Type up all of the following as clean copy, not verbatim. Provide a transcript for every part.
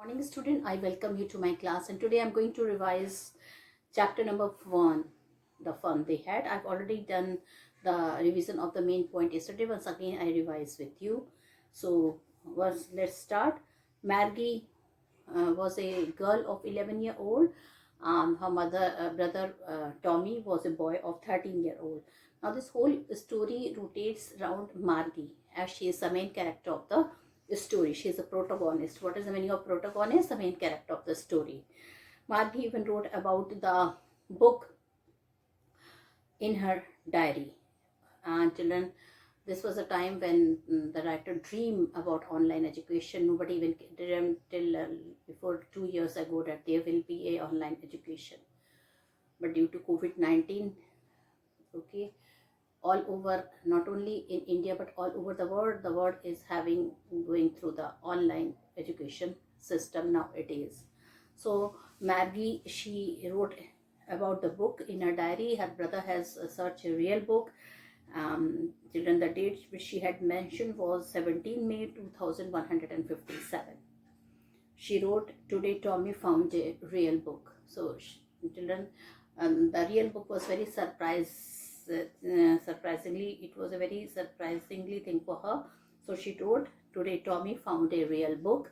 Morning student, I welcome you to my class, and today I'm going to revise chapter number 1, the fun they had. I've already done the revision of the main point yesterday. Once again I revise with you. So let's start. Margie was a girl of 11-year-old. Her brother Tommy was a boy of 13-year-old. Now this whole story rotates around Margie, as she is the main character of the story. She is the protagonist. What is the meaning of protagonist? The main character of the story. Margie even wrote about the book in her diary. And children, this was a time when the writer dreamed about online education. Nobody even dreamed till before 2 years ago that there will be a online education. But due to COVID-19, okay, all over, not only in India but all over the world is going through the online education system nowadays. So Margie, she wrote about the book in her diary. Her brother has such a real book. Children, the date which she had mentioned was 17 May 2157. She wrote, "Today Tommy found a real book." So children, the real book was very surprisingly, it was a very surprisingly thing for her. So she wrote, "Today Tommy found a real book."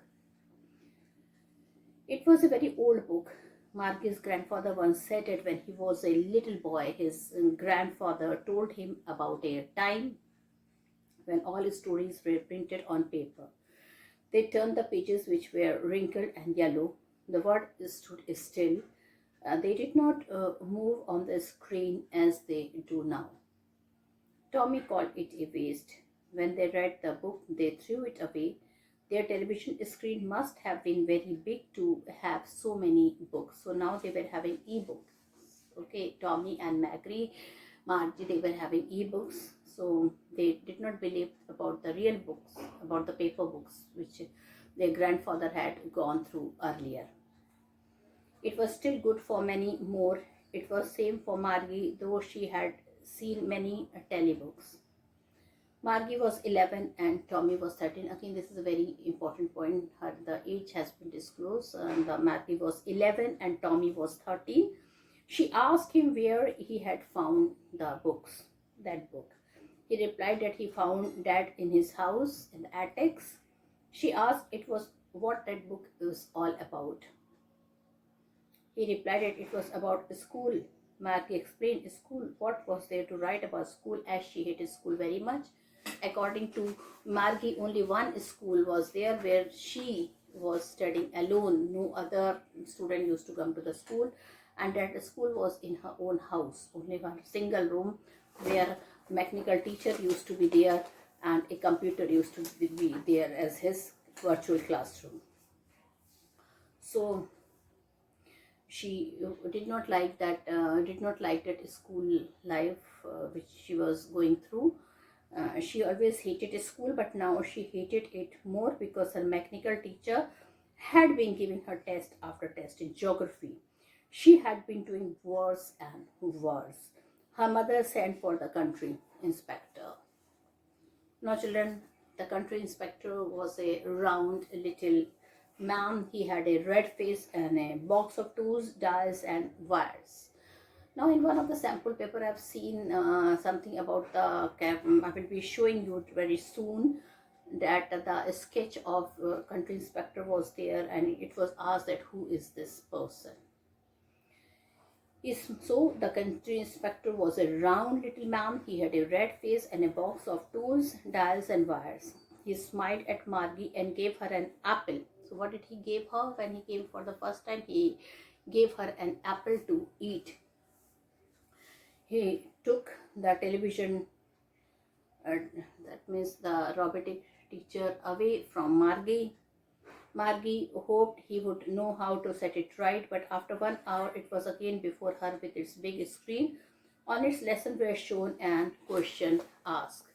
It was a very old book. Margie's grandfather once said it when he was a little boy. His grandfather told him about a time when all stories were printed on paper. They turned the pages which were wrinkled and yellow. The word stood still. They did not move on the screen as they do now. Tommy called it a waste. When they read the book, they threw it away. Their television screen must have been very big to have so many books. So now they were having e-books. Okay, Tommy and Margie, they were having e-books. So they did not believe about the real books, about the paper books, which their grandfather had gone through earlier. It was still good for many more. It was same for Margie, though she had seen many telebooks. Margie was 11 and Tommy was 13. Again, this is a very important point. The age has been disclosed. Margie was 11 and Tommy was 13. She asked him where he had found that book. He replied that he found that in his house, in the attics. She asked what that book was all about. He replied that it was about school. Margie explained, "School? What was there to write about school?" as she hated school very much. According to Margie, only one school was there where she was studying alone. No other student used to come to the school, and that the school was in her own house. Only one single room where mechanical teacher used to be there and a computer used to be there as his virtual classroom. So she did not like that school life which she was going through. She always hated school, but now she hated it more because her mechanical teacher had been giving her test after test in geography. She had been doing worse and worse. Her mother sent for the country inspector. Now children, the country inspector was a round little man. He had a red face and a box of tools, dials and wires. Now in one of the sample paper I've seen something about the I will be showing you very soon that the sketch of country inspector was there, and it was asked that who is this person. So the country inspector was a round little man. He had a red face and a box of tools, dials and wires. He smiled at Margie and gave her an apple. So what did he give her when he came for the first time? He gave her an apple to eat. He took the television, that means the robotic teacher, away from Margie. Margie hoped he would know how to set it right, but after 1 hour it was again before her with its big screen. On its lessons were shown and questions asked.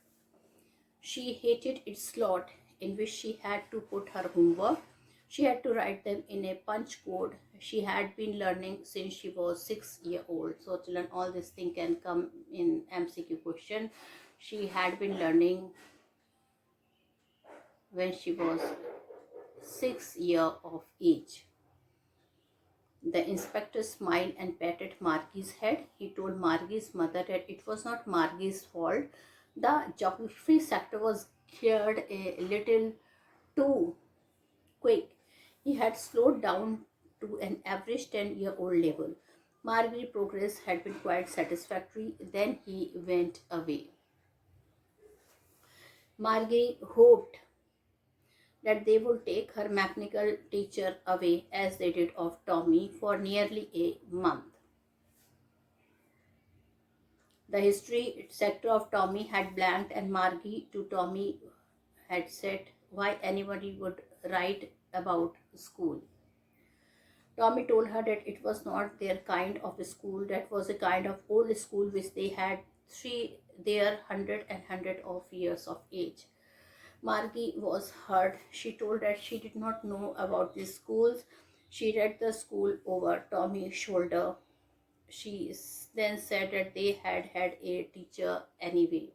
She hated its slot in which she had to put her homework. She had to write them in a punch code she had been learning since she was 6-year-old. So children, all this thing can come in MCQ question. She had been learning when she was 6 years of age. The inspector smiled and patted Margie's head. He told Margie's mother that it was not Margie's fault. The geography sector was cleared a little too quick. He had slowed down to an average 10-year-old level. Margie's progress had been quite satisfactory. Then he went away. Margie hoped that they would take her mechanical teacher away as they did of Tommy for nearly a month. The history sector of Tommy had blanked, and Margie to Tommy had said why anybody would write about school. Tommy told her that it was not their kind of school, that was a kind of old school which they had three their hundred of years of age. Margie was hurt. She told that she did not know about these schools. She read the school over Tommy's shoulder. She then said that they had had a teacher anyway.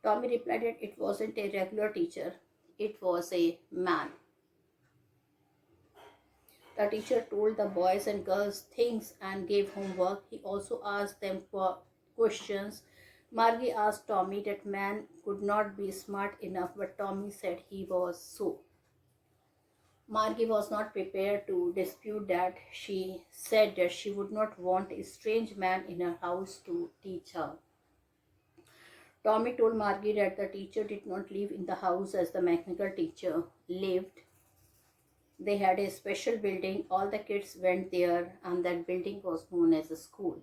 Tommy replied that it wasn't a regular teacher, it was a man. The teacher told the boys and girls things and gave homework. He also asked them for questions. Margie asked Tommy that man could not be smart enough, but Tommy said he was so. Margie was not prepared to dispute that. She said that she would not want a strange man in her house to teach her. Tommy told Margie that the teacher did not live in the house as the mechanical teacher lived. They had a special building. All the kids went there, and that building was known as a school.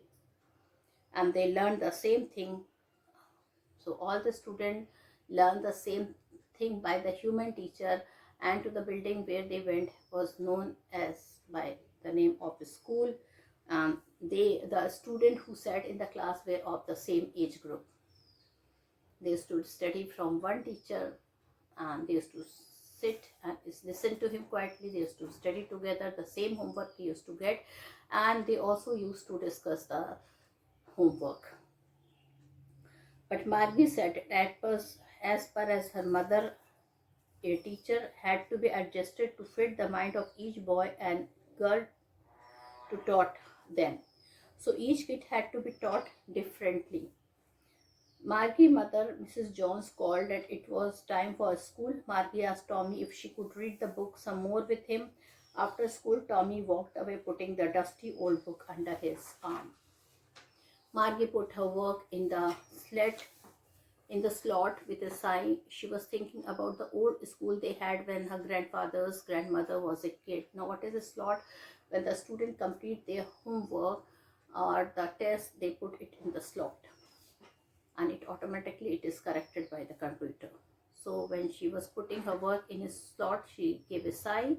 And they learned the same thing. So all the students learned the same thing by the human teacher, and to the building where they went was known as by the name of the school. The student who sat in the class were of the same age group. They used to study from one teacher, and they used to sit and listen to him quietly. They used to study together. The same homework he used to get, and they also used to discuss the homework. But Margie said that as far as her mother, a teacher had to be adjusted to fit the mind of each boy and girl to taught them. So each kid had to be taught differently. Margie's mother, Mrs. Jones, called that it was time for school. Margie asked Tommy if she could read the book some more with him. After school, Tommy walked away, putting the dusty old book under his arm. Margie put her work in the slot with a sigh. She was thinking about the old school they had when her grandfather's grandmother was a kid. Now, what is a slot? When the student complete their homework or the test, they put it in the slot, and it is corrected by the computer. So when she was putting her work in a slot, she gave a sigh.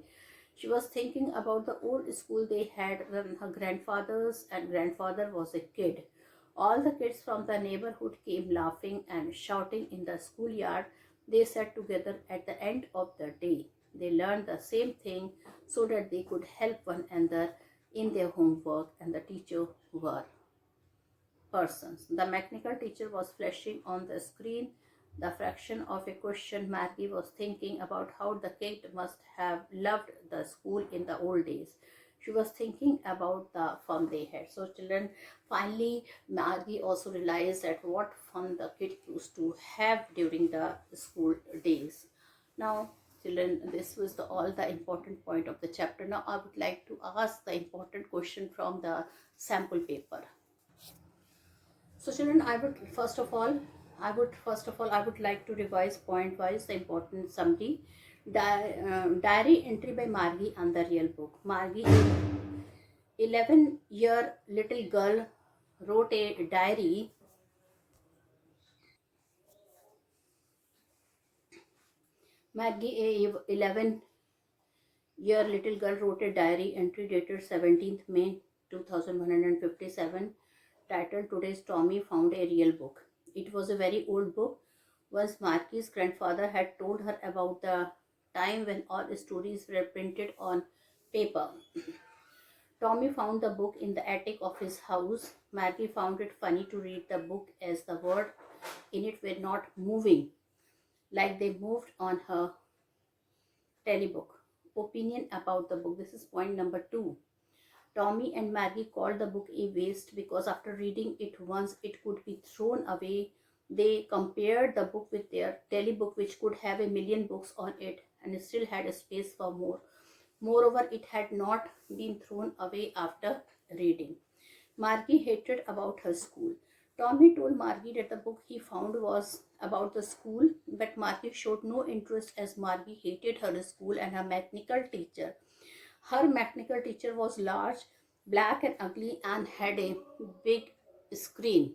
She was thinking about the old school they had when her grandfather's and grandfather was a kid. All the kids from the neighborhood came laughing and shouting in the schoolyard. They sat together at the end of the day. They learned the same thing so that they could help one another in their homework, and the teacher were persons. The mechanical teacher was flashing on the screen the fraction of a question. Margie was thinking about how the kid must have loved the school in the old days. She was thinking about the fun they had. So children, finally Margie also realized that what fun the kid used to have during the school days. Now children, this was all the important point of the chapter. Now I would like to ask the important question from the sample paper. So children, I would first of all like to revise point wise the important summary. Diary entry by Margie and the real book. Margie, 11-year little girl, wrote a diary. Maggie, a 11-year little girl, wrote a diary entry dated 17th May 2157, titled Today's Tommy Found a Real Book. It was a very old book. Once Margie's grandfather had told her about the time when all stories were printed on paper. Tommy found the book in the attic of his house. Margie found it funny to read the book as the words in it were not moving like they moved on her Telebook. Opinion about the book. This is point number 2. Tommy and Maggie called the book a waste because after reading it once, it could be thrown away. They compared the book with their telebook, which could have a million books on it and still had a space for more. Moreover, it had not been thrown away after reading. Margie hated about her school. Tommy told Margie that the book he found was about the school, but Margie showed no interest as Margie hated her school and her mechanical teacher. Her mechanical teacher was large, black and ugly and had a big screen.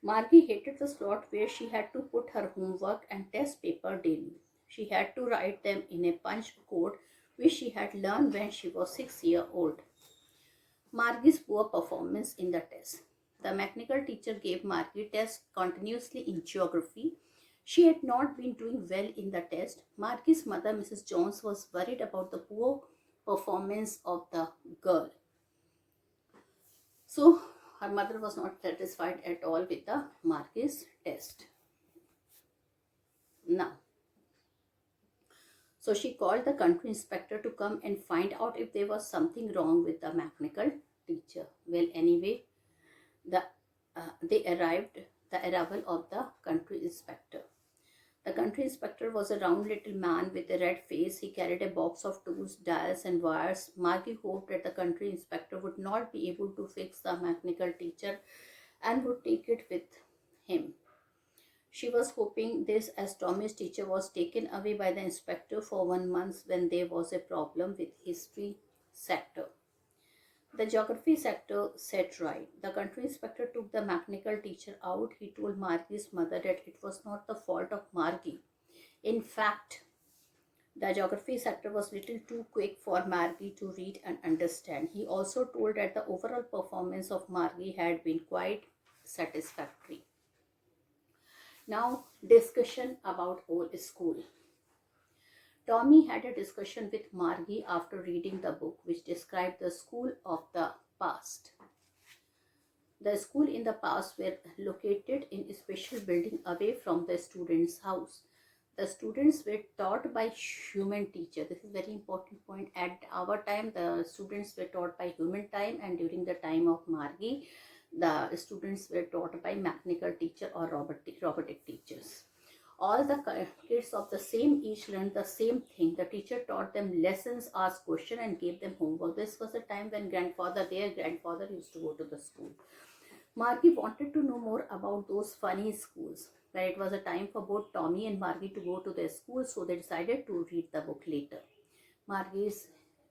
Margie hated the slot where she had to put her homework and test paper daily. She had to write them in a punch code which she had learned when she was 6 years old. Margie's poor performance in the test. The mechanical teacher gave Margie tests continuously in geography. She had not been doing well in the test. Margie's mother, Mrs. Jones, was worried about the poor performance of the girl. So her mother was not satisfied at all with the Margie's test. Now, so she called the country inspector to come and find out if there was something wrong with the mechanical teacher. Well, anyway, the the arrival of the country inspector. The country inspector was a round little man with a red face. He carried a box of tools, dials and wires. Margie hoped that the country inspector would not be able to fix the mechanical teacher and would take it with him. She was hoping this as Tommy's teacher was taken away by the inspector for 1 month when there was a problem with history sector. The geography sector said right. The country inspector took the mechanical teacher out. He told Margie's mother that it was not the fault of Margie. In fact, the geography sector was little too quick for Margie to read and understand. He also told that the overall performance of Margie had been quite satisfactory. Now, discussion about old school. Tommy had a discussion with Margie after reading the book, which described the school of the past. The school in the past were located in a special building away from the students' house. The students were taught by human teacher. This is very important point. At our time, the students were taught by human time, and during the time of Margie, the students were taught by mechanical teacher or robotic teachers. All the kids of the same age learned the same thing. The teacher taught them lessons, asked questions and gave them homework. This was a time when their grandfather used to go to the school. Margie wanted to know more about those funny schools. When it was a time for both Tommy and Margie to go to their school, so they decided to read the book later. Margie's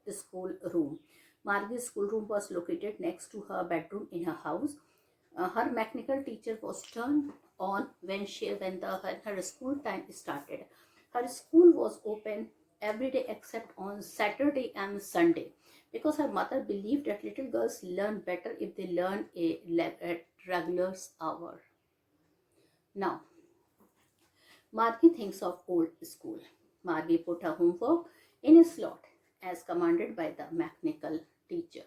school room. Margie's schoolroom was located next to her bedroom in her house. Her mechanical teacher was turned on when her school time started. Her school was open every day except on Saturday and Sunday because her mother believed that little girls learn better if they learn at regular hour. Now, Margie thinks of old school. Margie put her homework in a slot as commanded by the mechanical teacher.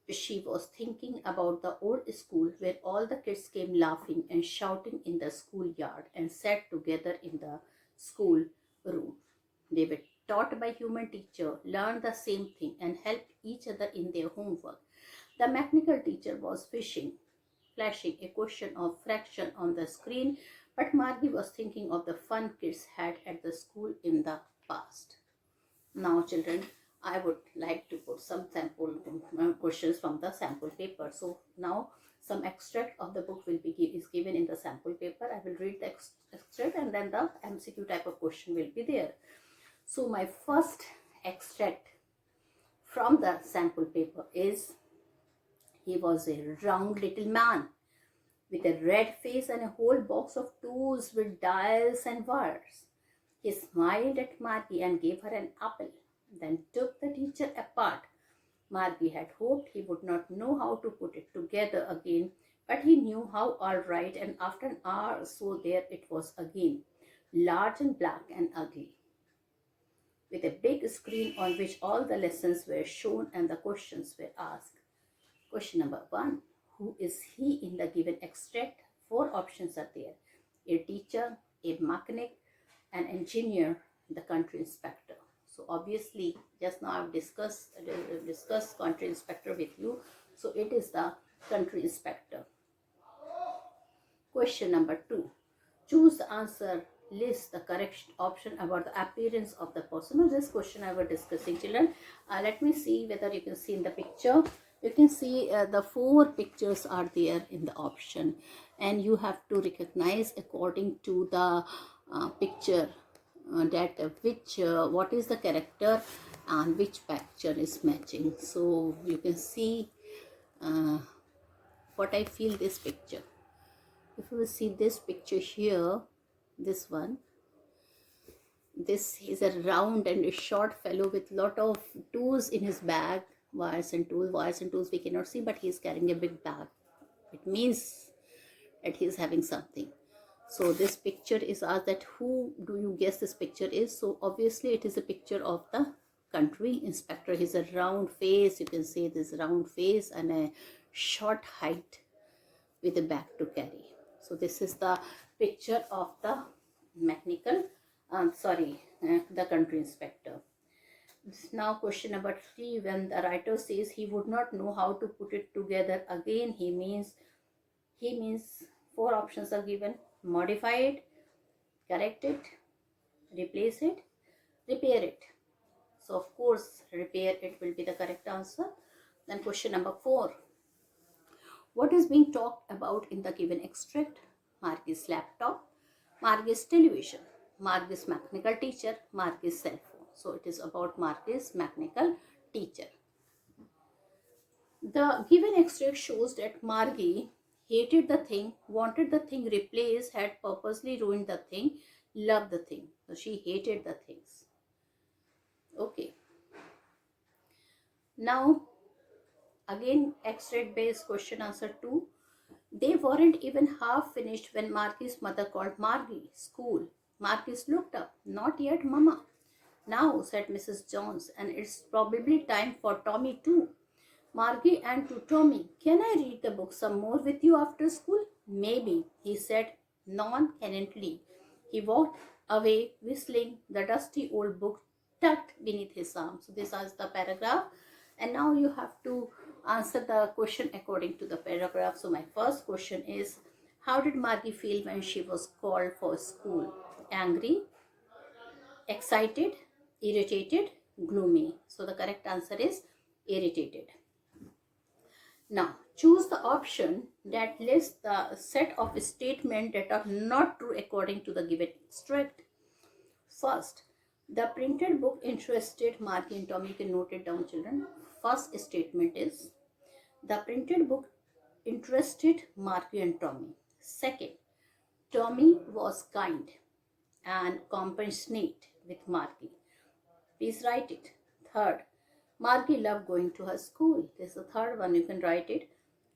She was thinking about the old school where all the kids came laughing and shouting in the schoolyard and sat together in the school room. They were taught by human teacher, learned the same thing and helped each other in their homework. The mechanical teacher was flashing a question of fraction on the screen, but Margie was thinking of the fun kids had at the school in the past. Now, children, I would like to put some sample questions from the sample paper. So now some extract of the book is given in the sample paper. I will read the extract and then the MCQ type of question will be there. So my first extract from the sample paper is, he was a round little man with a red face and a whole box of tools with dials and wires. He smiled at Margie and gave her an apple, then took the teacher apart. Margie had hoped he would not know how to put it together again, but he knew how all right, and after an hour or so there it was again, large and black and ugly, with a big screen on which all the lessons were shown and the questions were asked. Question number 1. Who is he in the given extract? 4 options are there. A teacher, a mechanic, an engineer, the country inspector. So obviously, just now I've discussed country inspector with you. So it is the country inspector. Question number 2. Choose the answer. List the correct option about the appearance of the person. Now, this question I was discussing, children. Let me see whether you can see in the picture. You can see the 4 pictures are there in the option, and you have to recognize according to the picture that what is the character and which picture is matching. So you can see what I feel this picture. If you will see this picture here, this one, this is a round and a short fellow with lot of tools in his bag. Wires and tools we cannot see, but he is carrying a big bag. It means that he is having something. So this picture is asked that who do you guess this picture is? So obviously it is a picture of the country inspector. He's a round face. You can see this round face and a short height with a bag to carry. So this is the picture of the mechanical, the country inspector. Now question number 3. When the writer says he would not know how to put it together again, he means 4 options are given: modify it, correct it, replace it, repair it. So of course repair it will be the correct answer. Then question number 4. What is being talked about in the given extract? Margie's laptop, Margie's television, Margie's mechanical teacher, Margie's cell phone. So it is about Margie's mechanical teacher. The given extract shows that Margie hated the thing, wanted the thing replaced, had purposely ruined the thing, loved the thing. So she hated the things. Okay. Now again extract based question answer 2. They weren't even half finished when Margie's mother called Margie. School. Margie looked up. Not yet, Mama. Now, said Mrs. Jones, and it's probably time for Tommy too. Margie and to Tommy, can I read the book some more with you after school? Maybe, he said nonchalantly. He walked away whistling, the dusty old book tucked beneath his arm. So this is the paragraph, and now you have to answer the question according to the paragraph. So my first question is, how did Margie feel when she was called for school? Angry, excited, irritated, gloomy. So the correct answer is irritated. Now choose the option that lists the set of statements that are not true according to the given extract. First, the printed book interested Margie and Tommy. You can note it down, children. First statement is, the printed book interested Margie and Tommy. Second, Tommy was kind and compassionate with Margie. Please write it. Third, Margie loved going to her school. This is the third one. You can write it.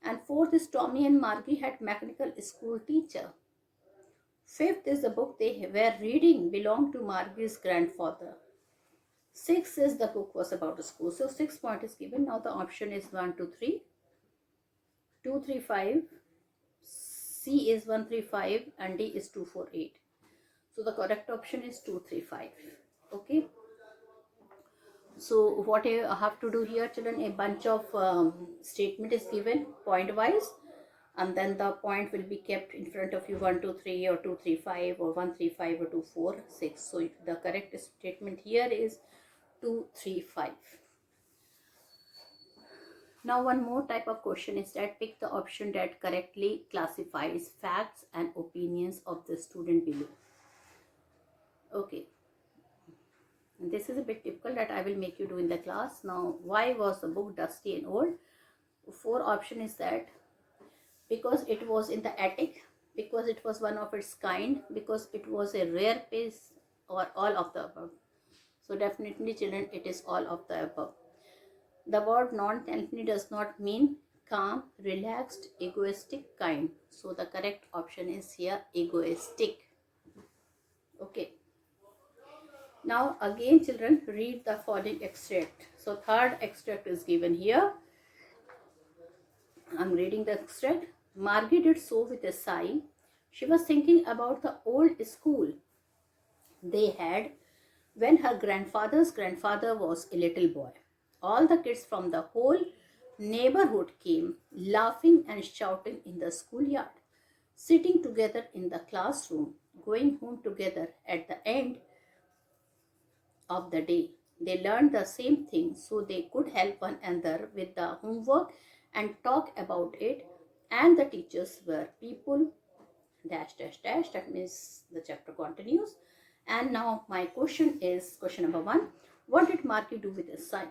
And fourth is, Tommy and Margie had mechanical school teacher. Fifth is, the book they were reading belonged to Margie's grandfather. Sixth is, the book was about a school. So 6 point is given. Now the option is 1, 2, 3. 2, 3, 5. C is 1, 3, 5 and D is 2, 4, 8. So the correct option is 2, 3, 5. Okay. So what I have to do here, children, a bunch of statement is given point wise, and then the point will be kept in front of you, 1, 2, 3 or 2, 3, 5 or 1, 3, 5 or 2, 4, 6. So the correct statement here is 2, 3, 5. Now one more type of question is that pick the option that correctly classifies facts and opinions of the student below. Okay. And this is a bit difficult that I will make you do in the class. Now, why was the book dusty and old? 4 option is that because it was in the attic, because it was one of its kind, because it was a rare piece, or all of the above. So definitely, children, it is all of the above. The word non-company does not mean calm, relaxed, egoistic kind. So the correct option is here, egoistic. Okay. Now again, children, read the following extract. So third extract is given here. I'm reading the extract. Margie did so with a sigh. She was thinking about the old school. they had when her grandfather's grandfather was a little boy. All the kids from the whole neighborhood came, laughing and shouting in the schoolyard, sitting together in the classroom, going home together at the end of the day. They learned the same thing so they could help one another with the homework and talk about it. And the teachers were people dash dash dash. That means the chapter continues. And now my question is question number 1. What did Marky do with his sign?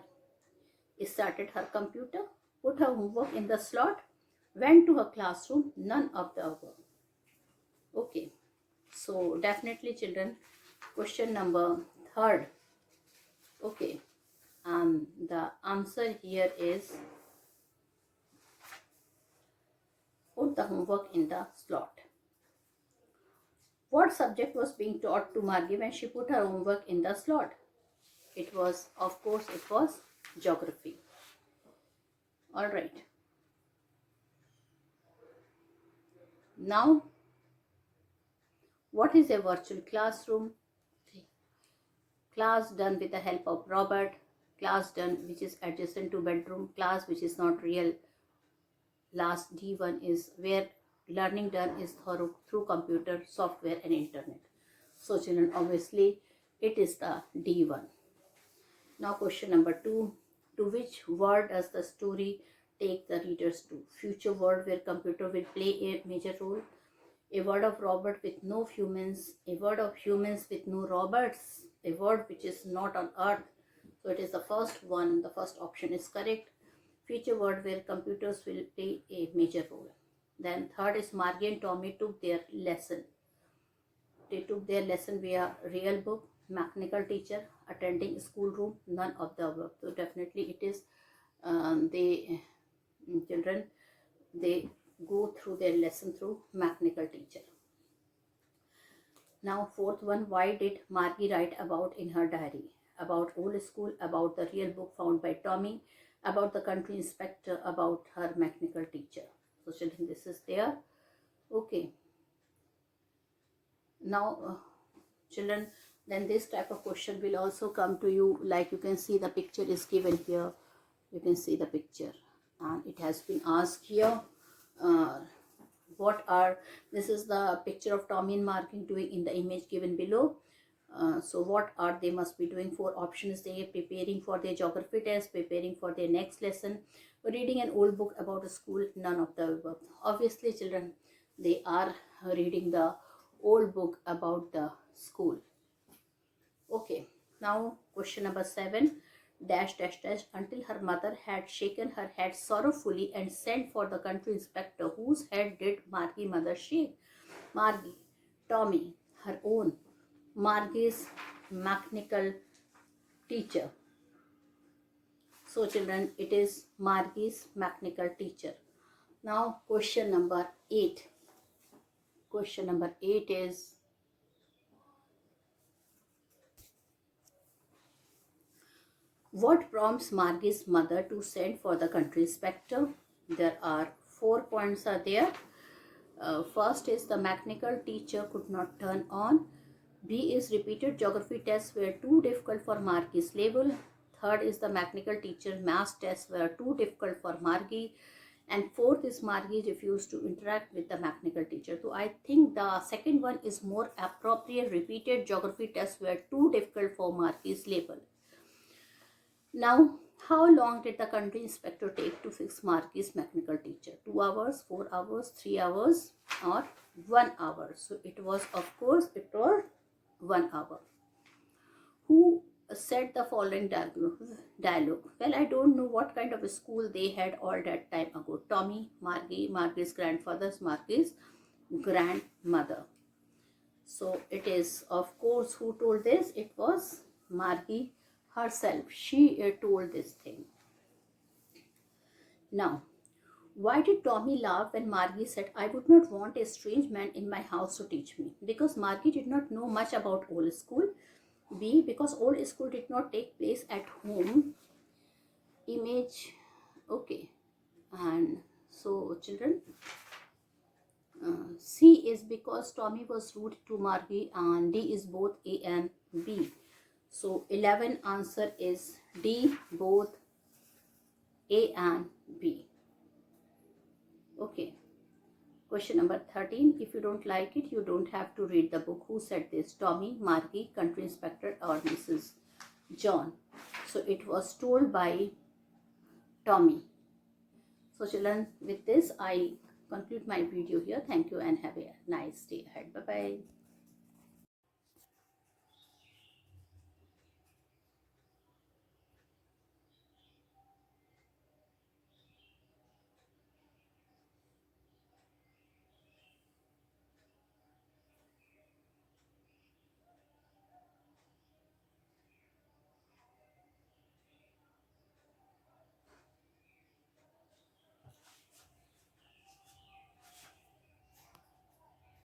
He started her computer, put her homework in the slot, went to her classroom, none of the above. Okay, so definitely children, question number 3rd. Okay, the answer here is put the homework in the slot. What subject was being taught to Margie when she put her homework in the slot? It was, of course, it was geography. All right. Now, what is a virtual classroom? Class done with the help of robot, class done which is adjacent to bedroom, class which is not real. Last D1 is where learning done is through computer, software and internet. So children, obviously it is the D1. Now question number 2. To which word does the story take the readers to? Future world where computer will play a major role, a word of robot with no humans, a word of humans with no robots, a word which is not on earth. So it is the first one, the first option is correct. Future world where computers will play a major role. Then third is Margie and Tommy took their lesson. They took their lesson via real book, mechanical teacher, attending schoolroom, none of the above. So definitely it is children, they go through their lesson through mechanical teacher. Now fourth one, why did Margie write about in her diary? About old school, about the real book found by Tommy, about the country inspector, about her mechanical teacher. So children, this is there. Okay. Now children, then this type of question will also come to you, like you can see the picture is given here. You can see the picture and it has been asked here. This is the picture of Tommy and Margie doing in the image given below. So what are they must be doing? 4 options. They are preparing for their geography test, preparing for their next lesson, reading an old book about a school, none of the above. Obviously children, they are reading the old book about the school. Okay, now question number 7, dash dash dash, until her mother had shaken her head sorrowfully and sent for the country inspector. Whose head did Margie mother shake? Margie, Tommy, her own, Margie's mechanical teacher. So children, it is Margie's mechanical teacher. Now question number 8. Question number 8 is, what prompts Margie's mother to send for the country inspector? There are 4 points are there. First is the mechanical teacher could not turn on. B is repeated geography tests were too difficult for Margie's level. Third is the mechanical teacher math tests were too difficult for Margie. And fourth is Margie refused to interact with the mechanical teacher. So I think the second one is more appropriate. Repeated geography tests were too difficult for Margie's level. Now, how long did the country inspector take to fix Margie's mechanical teacher? 2 hours, 4 hours, 3 hours or 1 hour? So it was, of course, it was 1 hour. Who said the following dialogue? Well, I don't know what kind of a school they had all that time ago. Tommy, Margie, Margie's grandfather's, Margie's grandmother. So it is, of course, who told this? It was Margie herself. She told this thing. Now, why did Tommy laugh when Margie said, I would not want a strange man in my house to teach me? Because Margie did not know much about old school. B, because old school did not take place at home. Image, okay. And so children, C is because Tommy was rude to Margie, and D is both A and B. So 11 answer is D, both A and B. Okay. Question number 13. If you don't like it, you don't have to read the book. Who said this? Tommy, Margie, country inspector, or Mrs. John? So it was told by Tommy. So children, with this I conclude my video here. Thank you and have a nice day ahead. Bye bye.